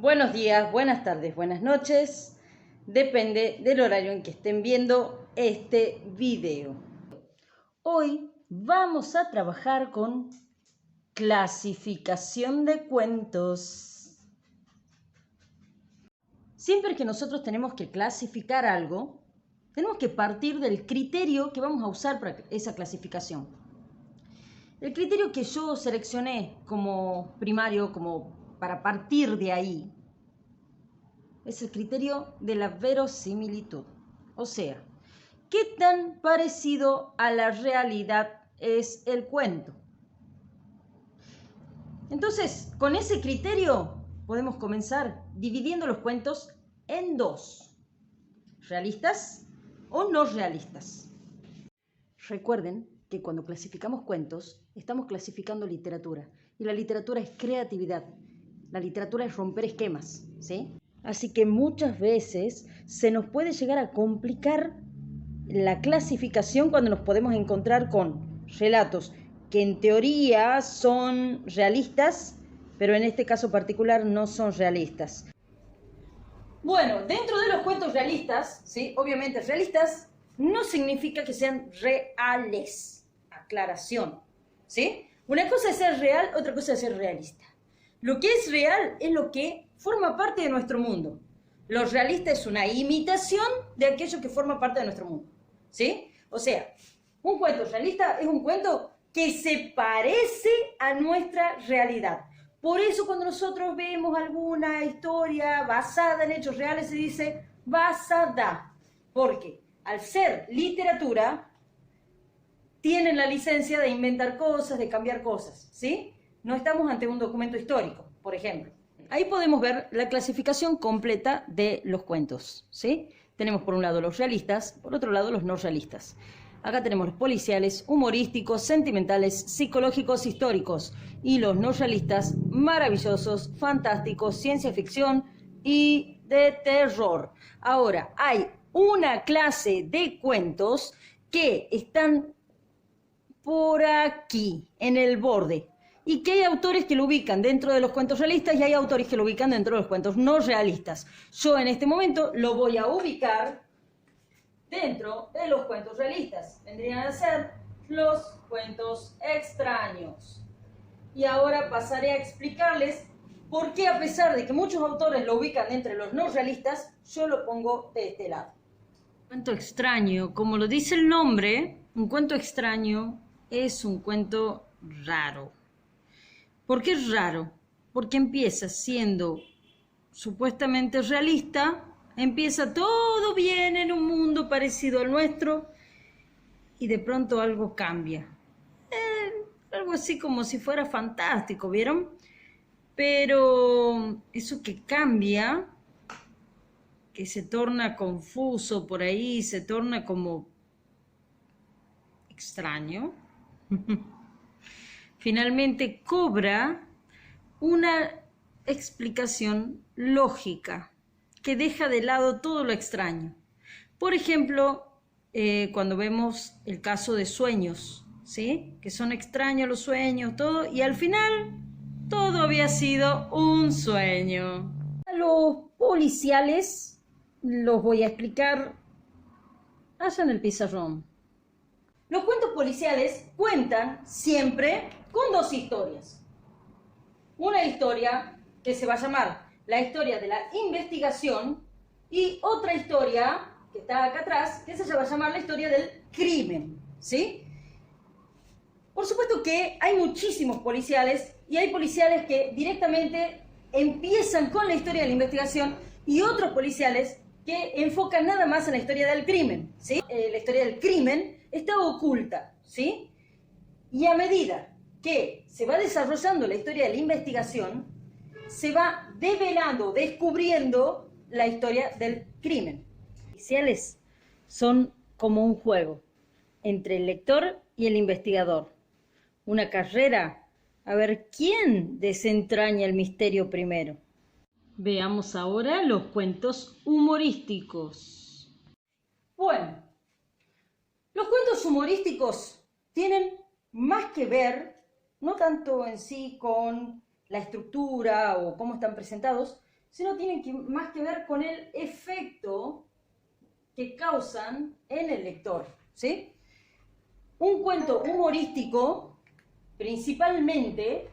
Buenos días, buenas tardes, buenas noches. Depende del horario en que estén viendo este video. Hoy vamos a trabajar con clasificación de cuentos. Siempre que nosotros tenemos que clasificar algo, tenemos que partir del criterio que vamos a usar para esa clasificación. El criterio que yo seleccioné como primario, como para partir de ahí, es el criterio de la verosimilitud. O sea, ¿qué tan parecido a la realidad es el cuento? Entonces, con ese criterio podemos comenzar dividiendo los cuentos en dos: realistas o no realistas. Recuerden que cuando clasificamos cuentos, estamos clasificando literatura. Y la literatura es creatividad. La literatura es romper esquemas, ¿sí? Así que muchas veces se nos puede llegar a complicar la clasificación cuando nos podemos encontrar con relatos que en teoría son realistas, pero en este caso particular no son realistas. Bueno, dentro de los cuentos realistas, ¿sí? Obviamente realistas no significa que sean reales. Aclaración, ¿sí? Una cosa es ser real, otra cosa es ser realista. Lo que es real es lo que forma parte de nuestro mundo. Lo realista es una imitación de aquello que forma parte de nuestro mundo, ¿sí? O sea, un cuento realista es un cuento que se parece a nuestra realidad. Por eso cuando nosotros vemos alguna historia basada en hechos reales se dice basada, porque al ser literatura tienen la licencia de inventar cosas, de cambiar cosas, ¿sí? No estamos ante un documento histórico, por ejemplo. Ahí podemos ver la clasificación completa de los cuentos, ¿sí? Tenemos por un lado los realistas, por otro lado los no realistas. Acá tenemos los policiales, humorísticos, sentimentales, psicológicos, históricos. Y los no realistas, maravillosos, fantásticos, ciencia ficción y de terror. Ahora, hay una clase de cuentos que están por aquí, en el borde. Y que hay autores que lo ubican dentro de los cuentos realistas y hay autores que lo ubican dentro de los cuentos no realistas. Yo en este momento lo voy a ubicar dentro de los cuentos realistas. Vendrían a ser los cuentos extraños. Y ahora pasaré a explicarles por qué, a pesar de que muchos autores lo ubican entre los no realistas, yo lo pongo de este lado. Cuento extraño, como lo dice el nombre, un cuento extraño es un cuento raro. ¿Por qué es raro? Porque empieza siendo supuestamente realista, empieza todo bien en un mundo parecido al nuestro y de pronto algo cambia. Algo así como si fuera fantástico, ¿vieron? Pero eso que cambia, que se torna confuso por ahí, se torna como extraño, finalmente cobra una explicación lógica que deja de lado todo lo extraño. Por ejemplo, cuando vemos el caso de Sueños, ¿sí? Que son extraños los sueños, todo, y al final todo había sido un sueño. A los policiales los voy a explicar allá en el pizarrón. Los cuentos policiales cuentan siempre con dos historias. Una historia que se va a llamar la historia de la investigación y otra historia que está acá atrás que se va a llamar la historia del crimen, ¿sí? Por supuesto que hay muchísimos policiales y hay policiales que directamente empiezan con la historia de la investigación y otros policiales que enfocan nada más en la historia del crimen, ¿sí? La historia del crimen está oculta, ¿sí? Y a medida que se va desarrollando la historia de la investigación, se va develando, descubriendo la historia del crimen. Los policiales son como un juego entre el lector y el investigador. Una carrera a ver quién desentraña el misterio primero. Veamos ahora los cuentos humorísticos. Bueno, los cuentos humorísticos tienen más que ver, no tanto en sí con la estructura o cómo están presentados, sino tienen más que ver con el efecto que causan en el lector, ¿sí? Un cuento humorístico, principalmente,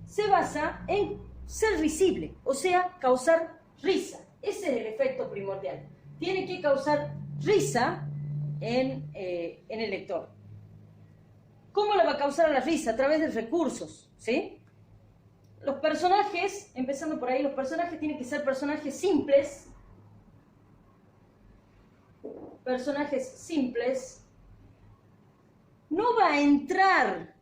se basa en ser risible, o sea, causar risa. Ese es el efecto primordial. Tiene que causar risa en el lector. ¿Cómo le va a causar la risa? A través de recursos, ¿sí? Los personajes, empezando por ahí, los personajes tienen que ser personajes simples. Personajes simples. No va a entrar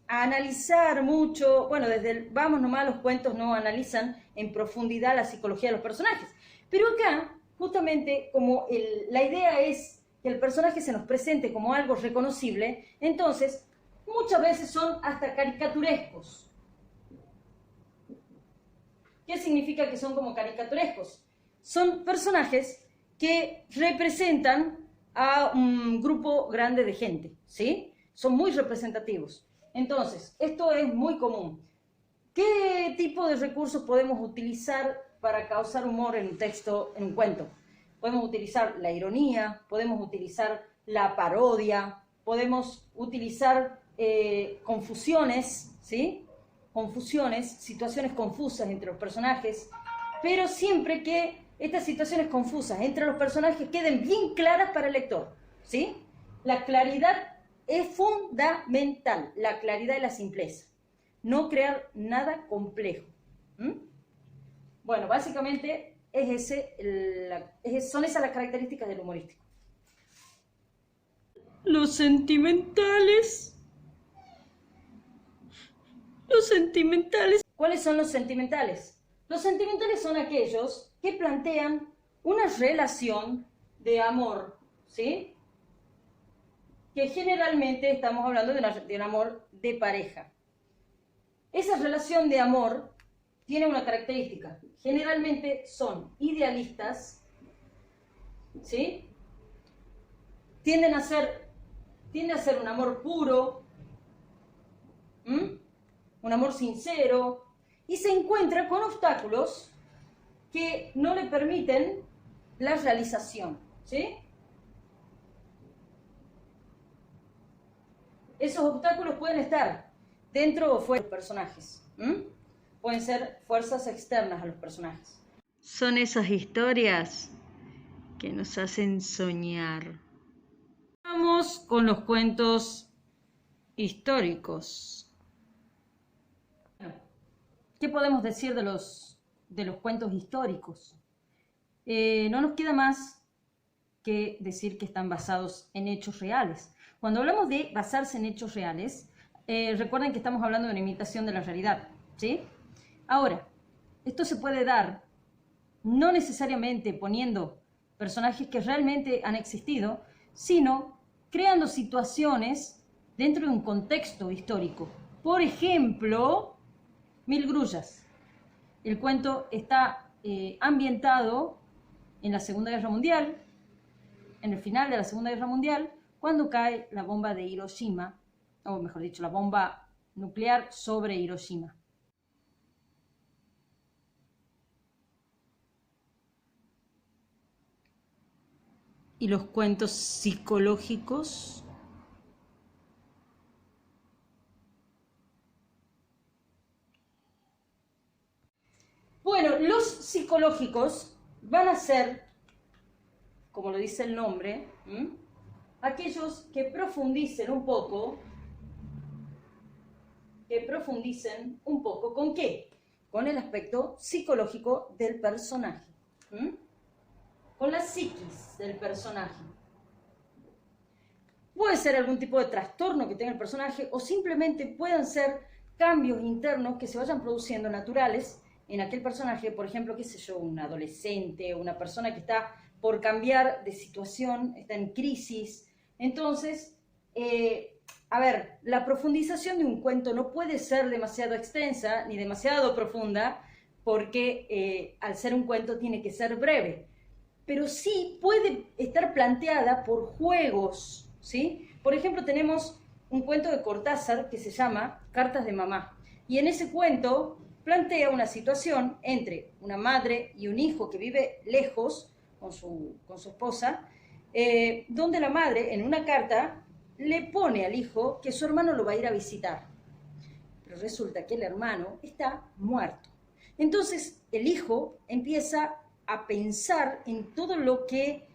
a analizar mucho, bueno, vamos nomás, los cuentos no analizan en profundidad la psicología de los personajes. Pero acá, justamente, como la idea es que el personaje se nos presente como algo reconocible, entonces muchas veces son hasta caricaturescos. ¿Qué significa que son como caricaturescos? Son personajes que representan a un grupo grande de gente, ¿sí? Son muy representativos. Entonces, esto es muy común. ¿Qué tipo de recursos podemos utilizar para causar humor en un texto, en un cuento? Podemos utilizar la ironía, podemos utilizar la parodia, podemos utilizar confusiones, ¿sí? Confusiones, situaciones confusas entre los personajes, pero siempre que estas situaciones confusas entre los personajes queden bien claras para el lector, ¿sí? La claridad es fundamental, la claridad y la simpleza. No crear nada complejo. Bueno, básicamente son esas las características del humorístico. Los sentimentales. Los sentimentales. ¿Cuáles son los sentimentales? Los sentimentales son aquellos que plantean una relación de amor, ¿sí? Que generalmente estamos hablando de un amor de pareja. Esa relación de amor tiene una característica. Generalmente son idealistas, ¿sí? Tiende a ser un amor puro, un amor sincero, y se encuentra con obstáculos que no le permiten la realización, ¿sí? Esos obstáculos pueden estar dentro o fuera de los personajes. Pueden ser fuerzas externas a los personajes. Son esas historias que nos hacen soñar. Vamos con los cuentos históricos. ¿Qué podemos decir de los cuentos históricos? No nos queda más que decir que están basados en hechos reales. Cuando hablamos de basarse en hechos reales, recuerden que estamos hablando de una imitación de la realidad, ¿sí? Ahora, esto se puede dar no necesariamente poniendo personajes que realmente han existido, sino creando situaciones dentro de un contexto histórico. Por ejemplo, Mil Grullas. El cuento está ambientado en la Segunda Guerra Mundial, en el final de la Segunda Guerra Mundial, cuando cae la bomba de Hiroshima, o mejor dicho, la bomba nuclear sobre Hiroshima. ¿Y los cuentos psicológicos? Bueno, los psicológicos van a ser, como lo dice el nombre, aquellos que profundicen un poco. ¿Con qué? Con el aspecto psicológico del personaje. Con la psiquis del personaje. Puede ser algún tipo de trastorno que tenga el personaje o simplemente pueden ser cambios internos que se vayan produciendo naturales en aquel personaje. Por ejemplo, qué sé yo, un adolescente, una persona que está por cambiar de situación, está en crisis. Entonces, la profundización de un cuento no puede ser demasiado extensa ni demasiado profunda porque al ser un cuento tiene que ser breve. Pero sí puede estar planteada por juegos, ¿sí? Por ejemplo, tenemos un cuento de Cortázar que se llama Cartas de Mamá. Y en ese cuento plantea una situación entre una madre y un hijo que vive lejos con su esposa, donde la madre en una carta le pone al hijo que su hermano lo va a ir a visitar. Pero resulta que el hermano está muerto. Entonces el hijo empieza a pensar en todo lo que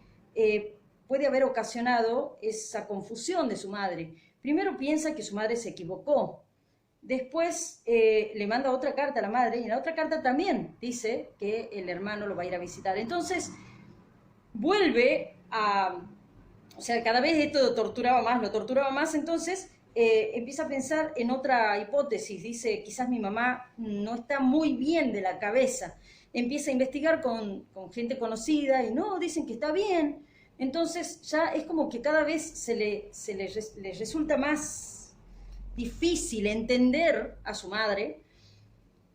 puede haber ocasionado esa confusión de su madre. Primero piensa que su madre se equivocó. Después le manda otra carta a la madre y en la otra carta también dice que el hermano lo va a ir a visitar. Entonces vuelve a... O sea, cada vez esto lo torturaba más, entonces empieza a pensar en otra hipótesis. Dice, quizás mi mamá no está muy bien de la cabeza. Empieza a investigar con gente conocida y no, dicen que está bien. Entonces ya es como que cada vez se le resulta más difícil entender a su madre.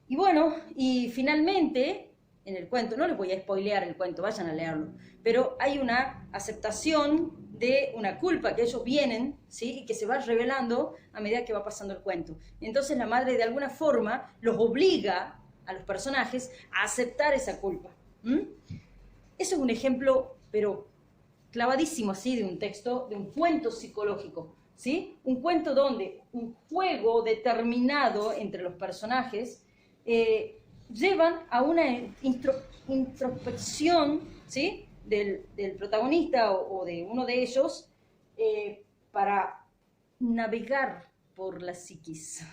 Y bueno, y finalmente, en el cuento, no les voy a spoilear el cuento, vayan a leerlo, pero hay una aceptación de una culpa que ellos vienen, ¿sí? Y que se va revelando a medida que va pasando el cuento. Entonces la madre de alguna forma los obliga a los personajes a aceptar esa culpa. Eso es un ejemplo, pero clavadísimo así, de un texto, de un cuento psicológico, ¿sí? Un cuento donde un juego determinado entre los personajes llevan a una introspección, ¿sí? del protagonista o de uno de ellos para navegar por la psiquis.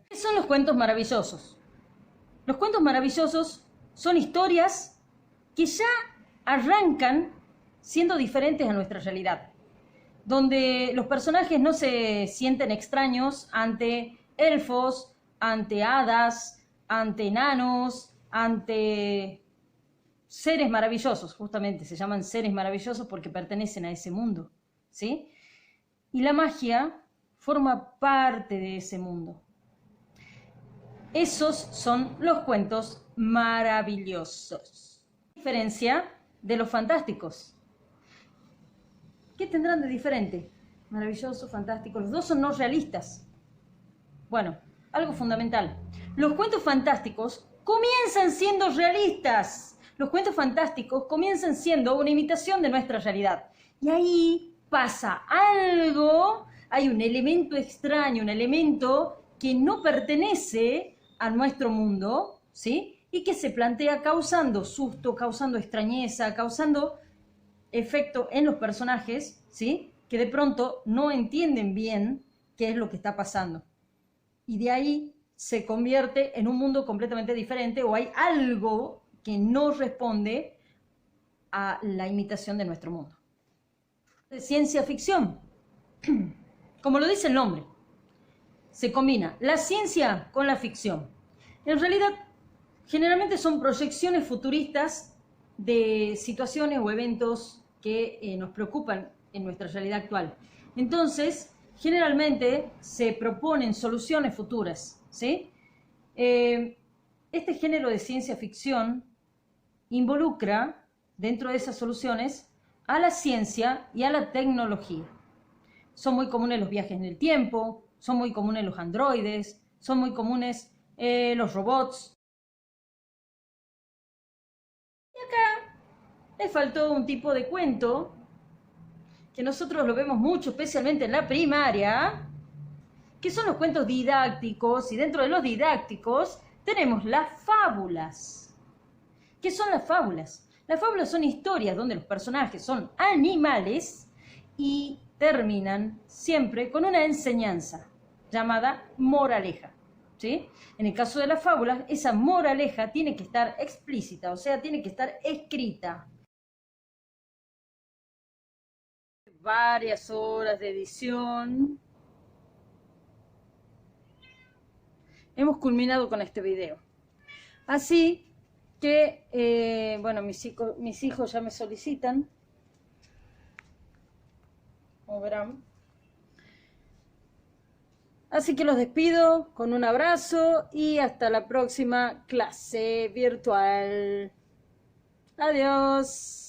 ¿Qué son los cuentos maravillosos? Los cuentos maravillosos son historias que ya arrancan siendo diferentes a nuestra realidad, donde los personajes no se sienten extraños ante elfos, ante hadas, ante enanos, ante seres maravillosos. Justamente se llaman seres maravillosos porque pertenecen a ese mundo, ¿sí? Y la magia forma parte de ese mundo. Esos son los cuentos maravillosos. Diferencia de los fantásticos. ¿Qué tendrán de diferente? Maravilloso, fantástico. Los dos son no realistas. Bueno, algo fundamental. Los cuentos fantásticos comienzan siendo realistas. Los cuentos fantásticos comienzan siendo una imitación de nuestra realidad. Y ahí pasa algo, hay un elemento extraño, un elemento que no pertenece a nuestro mundo, ¿sí? Y que se plantea causando susto, causando extrañeza, causando efecto en los personajes, ¿sí? Que de pronto no entienden bien qué es lo que está pasando. Y de ahí se convierte en un mundo completamente diferente o hay algo que no responde a la imitación de nuestro mundo. De ciencia ficción, como lo dice el nombre, se combina la ciencia con la ficción. En realidad, generalmente son proyecciones futuristas de situaciones o eventos que nos preocupan en nuestra realidad actual. Entonces, generalmente se proponen soluciones futuras, ¿sí? Este género de ciencia ficción involucra dentro de esas soluciones a la ciencia y a la tecnología. Son muy comunes los viajes en el tiempo, son muy comunes los androides, son muy comunes los robots. Y acá le faltó un tipo de cuento que nosotros lo vemos mucho, especialmente en la primaria, que son los cuentos didácticos, y dentro de los didácticos tenemos las fábulas. ¿Qué son las fábulas? Las fábulas son historias donde los personajes son animales y terminan siempre con una enseñanza llamada moraleja, ¿sí? En el caso de las fábulas, esa moraleja tiene que estar explícita, o sea, tiene que estar escrita. Varias horas de edición. Hemos culminado con este video. Así que, bueno, mis hijos ya me solicitan, como verán. Así que los despido con un abrazo y hasta la próxima clase virtual. Adiós.